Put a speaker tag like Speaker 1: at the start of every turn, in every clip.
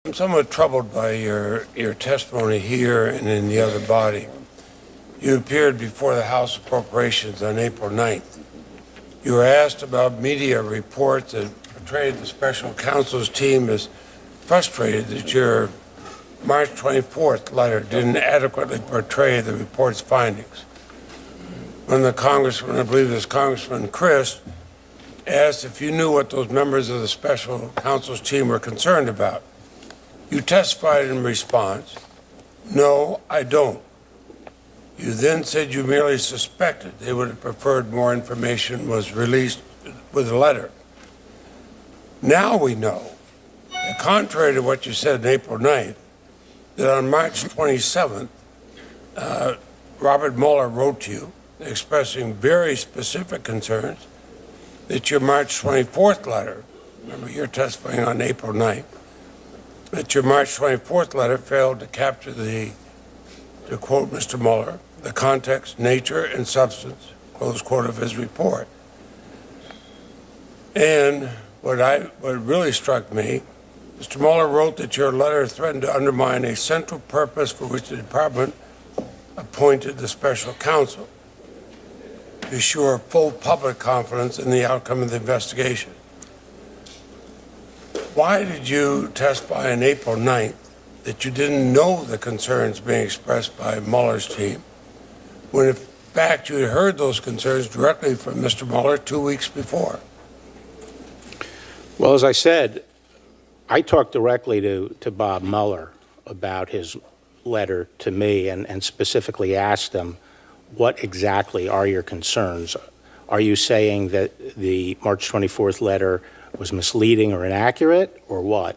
Speaker 1: I'm somewhat troubled by your testimony here and in the other body. You appeared before the House Appropriations on April 9th. You were asked about media reports that portrayed the special counsel's team as frustrated that your March 24th letter didn't adequately portray the report's findings. When the congressman, I believe it was Congressman Chris, asked if you knew what those members of the special counsel's team were concerned about, you testified in response, "No, I don't." You then said you merely suspected they would have preferred more information was released with the letter. Now we know, that contrary to what you said on April 9th, that on March 27th, Robert Mueller wrote to you expressing very specific concerns that your March 24th letter, remember you're testifying on April 9th, that your March 24th letter failed to capture the, to quote Mr. Mueller, the context, nature, and substance, close quote, of his report. And what really struck me, Mr. Mueller wrote that your letter threatened to undermine a central purpose for which the department appointed the special counsel, to assure full public confidence in the outcome of the investigation. Why did you testify on April 9th that you didn't know the concerns being expressed by Mueller's team, when in fact you had heard those concerns directly from Mr. Mueller 2 weeks before?
Speaker 2: Well, as I said, I talked directly to Bob Mueller about his letter to me and specifically asked him, what exactly are your concerns? Are you saying that the March 24th letter was misleading or inaccurate, or what?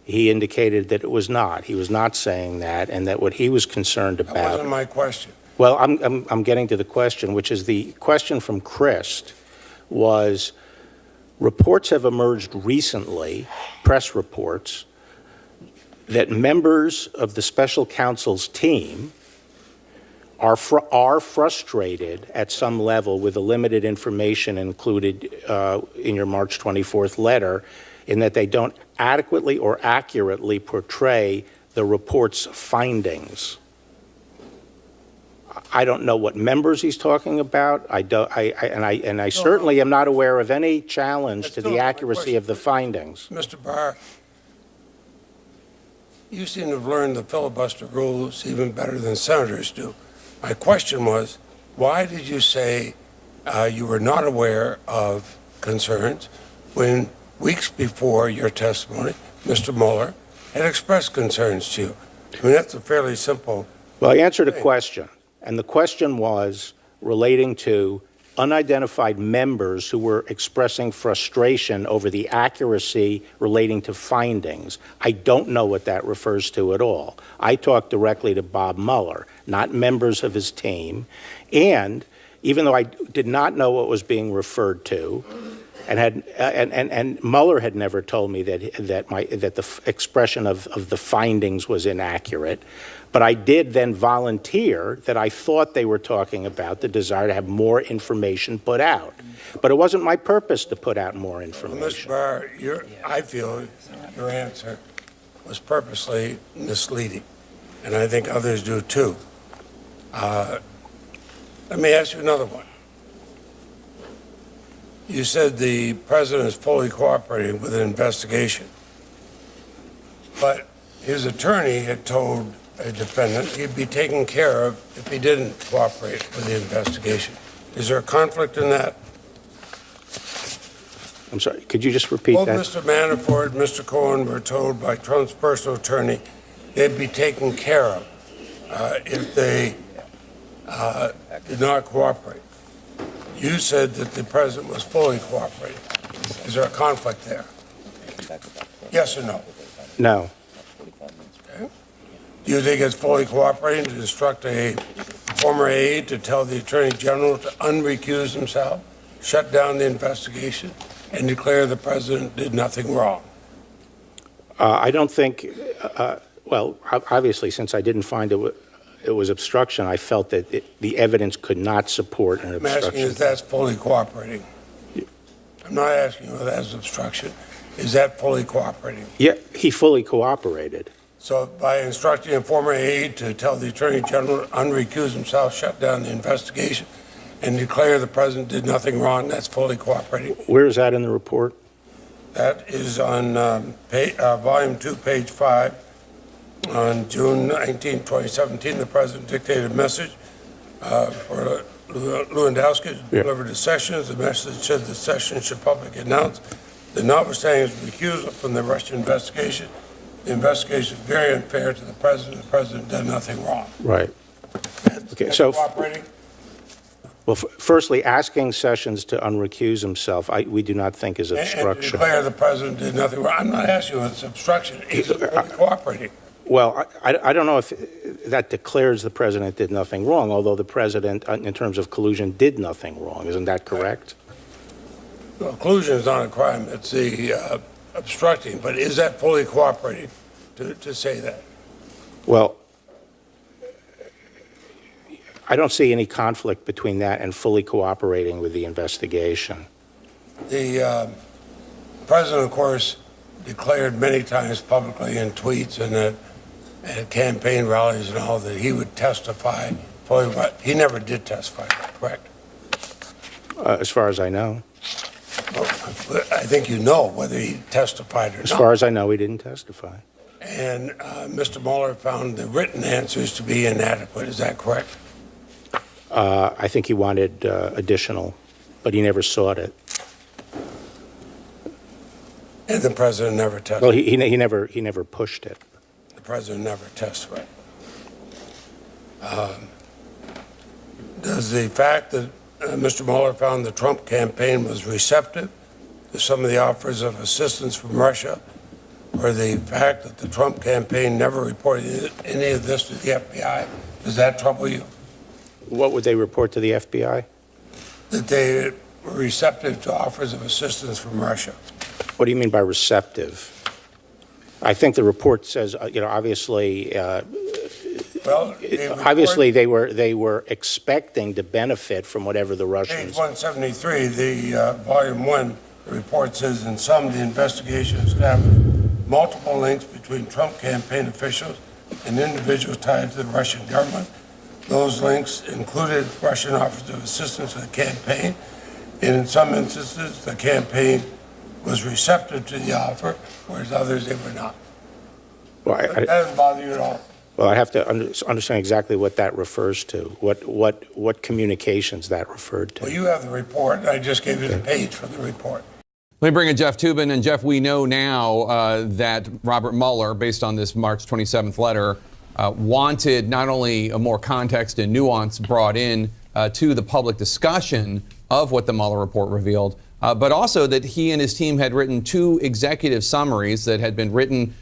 Speaker 2: He indicated that it was not. He was not saying that, and that what he was concerned about—
Speaker 1: That wasn't my question.
Speaker 2: Well, I'm getting to the question, which is the question from Christ was, reports have emerged recently, press reports, that members of the special counsel's team are frustrated at some level with the limited information included in your March 24th letter, in that they don't adequately or accurately portray the report's findings. I don't know what members he's talking about. I certainly am not aware of any challenge to the accuracy of the findings.
Speaker 1: Mr. Barr, you seem to have learned the filibuster rules even better than senators do. My question was, why did you say you were not aware of concerns when weeks before your testimony, Mr. Mueller had expressed concerns to you? I mean, that's a fairly simple—
Speaker 2: Well, I answered a question, and the question was relating to unidentified members who were expressing frustration over the accuracy relating to findings. I don't know what that refers to at all. I talked directly to Bob Mueller, not members of his team, and even though I did not know what was being referred to, and Mueller had never told me that the expression of the findings was inaccurate, but I did then volunteer that I thought they were talking about the desire to have more information put out. But it wasn't my purpose to put out more information.
Speaker 1: Well, Mr. Barr, I feel your answer was purposely misleading, and I think others do too. Let me ask you another one. You said the president is fully cooperating with an investigation, but his attorney had told a defendant he'd be taken care of if he didn't cooperate with the investigation. Is there a conflict in that?
Speaker 2: I'm sorry, could you just repeat that?
Speaker 1: Both Mr. Manafort and Mr. Cohen were told by Trump's personal attorney they'd be taken care of if they did not cooperate. You said that the president was fully cooperating. Is there a conflict there? Yes or no?
Speaker 2: No.
Speaker 1: Okay. Do you think it's fully cooperating to instruct a former aide to tell the Attorney General to unrecuse himself, shut down the investigation, and declare the president did nothing wrong?
Speaker 2: I don't think, well, obviously, since I didn't find it was obstruction, I felt that the evidence could not support an obstruction.
Speaker 1: I'm asking if that's fully cooperating. I'm not asking whether that's obstruction. Is that fully cooperating?
Speaker 2: Yeah, he fully cooperated.
Speaker 1: So by instructing a former aide to tell the Attorney General to unrecuse himself, shut down the investigation, and declare the president did nothing wrong, that's fully cooperating.
Speaker 2: Where is that in the report?
Speaker 1: That is on Volume 2, page 5. On June 19, 2017, the president dictated a message for Lewandowski to deliver to Sessions. The message said the Sessions should publicly announce that notwithstanding his recusal from the Russian investigation, the investigation is very unfair to the president. The president did nothing wrong.
Speaker 2: Right. Okay,
Speaker 1: That's
Speaker 2: so,
Speaker 1: cooperating?
Speaker 2: well, firstly, asking Sessions to unrecuse himself, we do not think is
Speaker 1: And to
Speaker 2: obstruction.
Speaker 1: declare the president did nothing wrong. I'm not asking you if it's obstruction. Is it fully cooperating?
Speaker 2: Well, I don't know if that declares the president did nothing wrong, although the president, in terms of collusion, did nothing wrong. Isn't that correct?
Speaker 1: Well, collusion is not a crime. It's the obstructing. But is that fully cooperating to say that?
Speaker 2: Well, I don't see any conflict between that and fully cooperating with the investigation.
Speaker 1: The president, of course, declared many times publicly in tweets and at campaign rallies and all that he would testify fully, but he never did testify, correct?
Speaker 2: As far as I know.
Speaker 1: Well, I think you know whether he testified or not.
Speaker 2: As far as I know, he didn't testify.
Speaker 1: And Mr. Mueller found the written answers to be inadequate. Is that correct?
Speaker 2: I think he wanted additional, but he never sought it.
Speaker 1: And the president never testified.
Speaker 2: Well, he never pushed it.
Speaker 1: The president never testified. Does the fact that Mr. Mueller found the Trump campaign was receptive to some of the offers of assistance from Russia, or the fact that the Trump campaign never reported any of this to the FBI, does that trouble you?
Speaker 2: What would they report to the FBI?
Speaker 1: That they were receptive to offers of assistance from Russia?
Speaker 2: What do you mean by receptive? I think the report says, obviously,
Speaker 1: Well,
Speaker 2: obviously they were expecting to benefit from whatever the
Speaker 1: Page
Speaker 2: Russians.
Speaker 1: 173, the Volume 1, the report says, in sum, the investigation established multiple links between Trump campaign officials and individuals tied to the Russian government. Those links included Russian offers of assistance to the campaign, and in some instances, the campaign was receptive to the offer, whereas others, they were not.
Speaker 2: Well,
Speaker 1: That doesn't bother you at all?
Speaker 2: well, I have to understand exactly what that refers to, what communications that referred to.
Speaker 1: Well, you have the report, and I just gave you the page for the report.
Speaker 3: Let me bring in Jeff Toobin. And Jeff, we know now that Robert Mueller, based on this March 27th letter, wanted not only a more context and nuance brought in to the public discussion of what the Mueller report revealed, but also that he and his team had written 2 executive summaries that had been written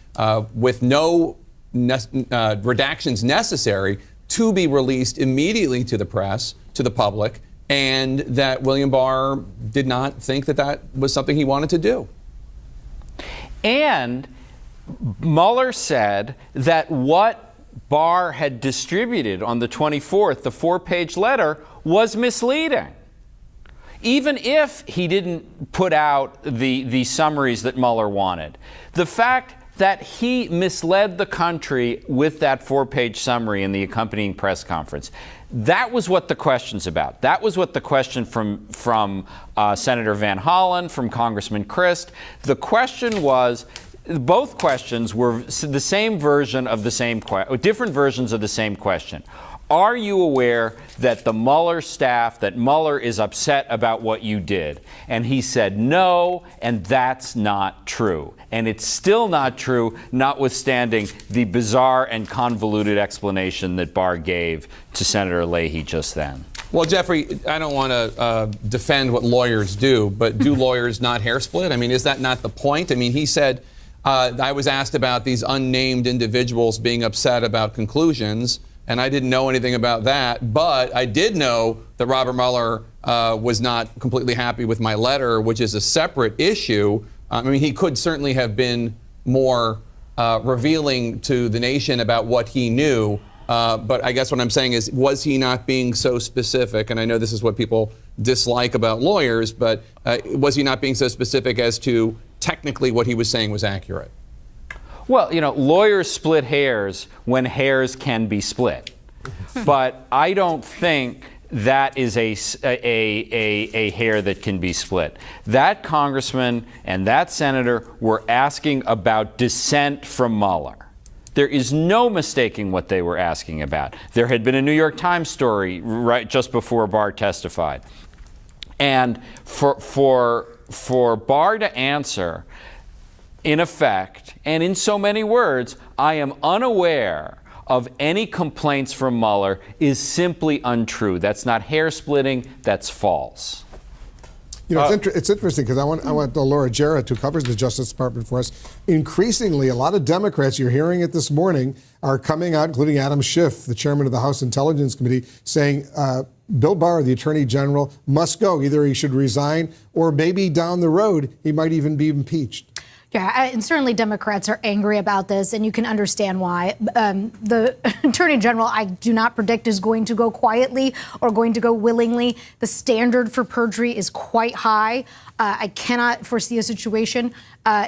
Speaker 3: with no redactions necessary to be released immediately to the press, to the public, and that William Barr did not think that that was something he wanted to do.
Speaker 4: And Mueller said that what Barr had distributed on the 24th, the 4-page letter, was misleading. Even if he didn't put out the summaries that Mueller wanted. The fact that he misled the country with that 4-page summary in the accompanying press conference, that was what the question's about. That was what the question from Senator Van Hollen, from Congressman Christ. The question was, both questions were the same version of the same question, different versions of the same question. Are you aware that the Mueller staff, that Mueller is upset about what you did? And he said no, and that's not true. And it's still not true, notwithstanding the bizarre and convoluted explanation that Barr gave to Senator Leahy just then.
Speaker 3: Well, Jeffrey, I don't want to defend what lawyers do, but do lawyers not hair split? I mean, is that not the point? I mean, he said, I was asked about these unnamed individuals being upset about conclusions, and I didn't know anything about that, but I did know that Robert Mueller was not completely happy with my letter, which is a separate issue. I mean, he could certainly have been more revealing to the nation about what he knew, but I guess what I'm saying is, was he not being so specific? And I know this is what people dislike about lawyers, but was he not being so specific as to technically what he was saying was accurate?
Speaker 4: Well, lawyers split hairs when hairs can be split. But I don't think that is a hair that can be split. That congressman and that senator were asking about dissent from Mueller. There is no mistaking what they were asking about. There had been a New York Times story right just before Barr testified. And for Barr to answer, in effect, and in so many words, I am unaware of any complaints from Mueller, is simply untrue. That's not hair splitting, that's false.
Speaker 5: It's interesting because I want Laura Jarrett, who covers the Justice Department for us. Increasingly, a lot of Democrats, you're hearing it this morning, are coming out, including Adam Schiff, the chairman of the House Intelligence Committee, saying Bill Barr, the Attorney General, must go. Either he should resign or maybe down the road he might even be impeached.
Speaker 6: Yeah, and certainly Democrats are angry about this, and you can understand why. The Attorney General, I do not predict, is going to go quietly or going to go willingly. The standard for perjury is quite high. I cannot foresee a situation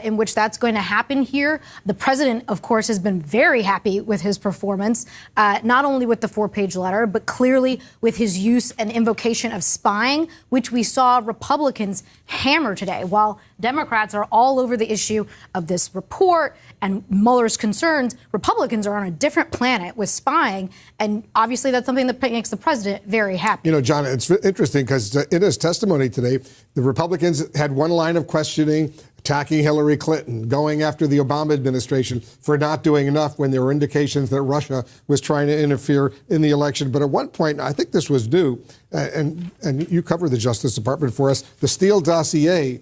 Speaker 6: in which that's going to happen here. The president, of course, has been very happy with his performance, not only with the 4-page letter, but clearly with his use and invocation of spying, which we saw Republicans hammer today. While Democrats are all over the issue of this report and Mueller's concerns, Republicans are on a different planet with spying. And obviously that's something that makes the president very happy.
Speaker 5: John, it's interesting because in his testimony today, the Republicans had one line of questioning, attacking Hillary Clinton, going after the Obama administration for not doing enough when there were indications that Russia was trying to interfere in the election. But at one point, I think this was new, and you cover the Justice Department for us, the Steele dossier.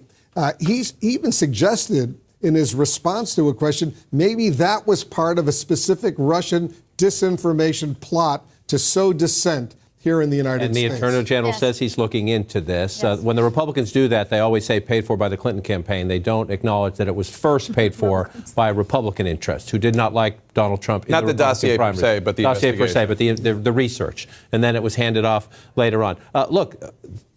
Speaker 5: He's even suggested in his response to a question, maybe that was part of a specific Russian disinformation plot to sow dissent here in the United States.
Speaker 7: And the Attorney General says he's looking into this. When the Republicans do that, they always say paid for by the Clinton campaign. They don't acknowledge that it was first paid for by Republican interests who did not like Donald Trump.
Speaker 3: Not the dossier per se, but the
Speaker 7: dossier per se, but the research. And then it was handed off later on. Look,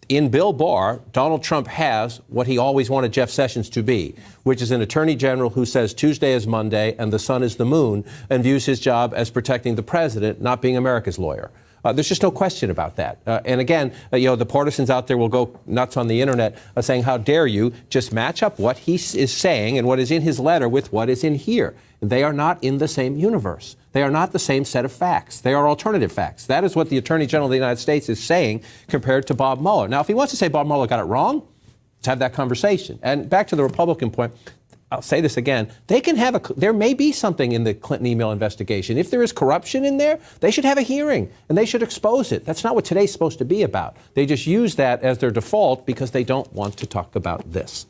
Speaker 7: in Bill Barr, Donald Trump has what he always wanted Jeff Sessions to be, which is an attorney general who says Tuesday is Monday and the sun is the moon, and views his job as protecting the president, not being America's lawyer. There's just no question about that. And again, the partisans out there will go nuts on the internet saying, how dare you just match up what he is saying and what is in his letter with what is in here. They are not in the same universe. They are not the same set of facts. They are alternative facts. That is what the Attorney General of the United States is saying compared to Bob Mueller. Now, if he wants to say Bob Mueller got it wrong, let's have that conversation. And back to the Republican point, I'll say this again. There may be something in the Clinton email investigation. If there is corruption in there, they should have a hearing and they should expose it. That's not what today's supposed to be about. They just use that as their default because they don't want to talk about this.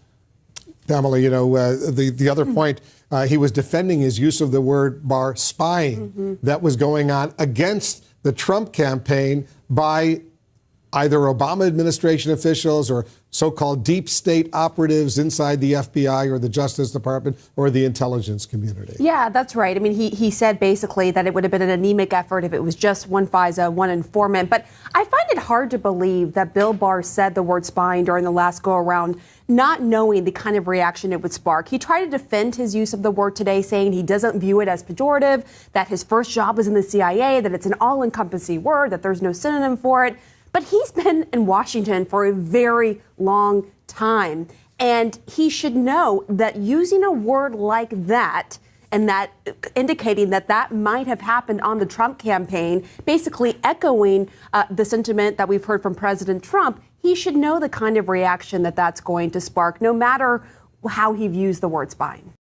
Speaker 5: Pamela, the other point, he was defending his use of the word Barr spying that was going on against the Trump campaign by either Obama administration officials or so-called deep state operatives inside the FBI or the Justice Department or the intelligence community.
Speaker 8: Yeah, that's right. I mean, he said basically that it would have been an anemic effort if it was just one FISA, one informant. But I find it hard to believe that Bill Barr said the word spying during the last go-around, not knowing the kind of reaction it would spark. He tried to defend his use of the word today, saying he doesn't view it as pejorative, that his first job was in the CIA, that it's an all-encompassing word, that there's no synonym for it. But he's been in Washington for a very long time, and he should know that using a word like that and that indicating that that might have happened on the Trump campaign, basically echoing the sentiment that we've heard from President Trump, he should know the kind of reaction that that's going to spark, no matter how he views the word spying.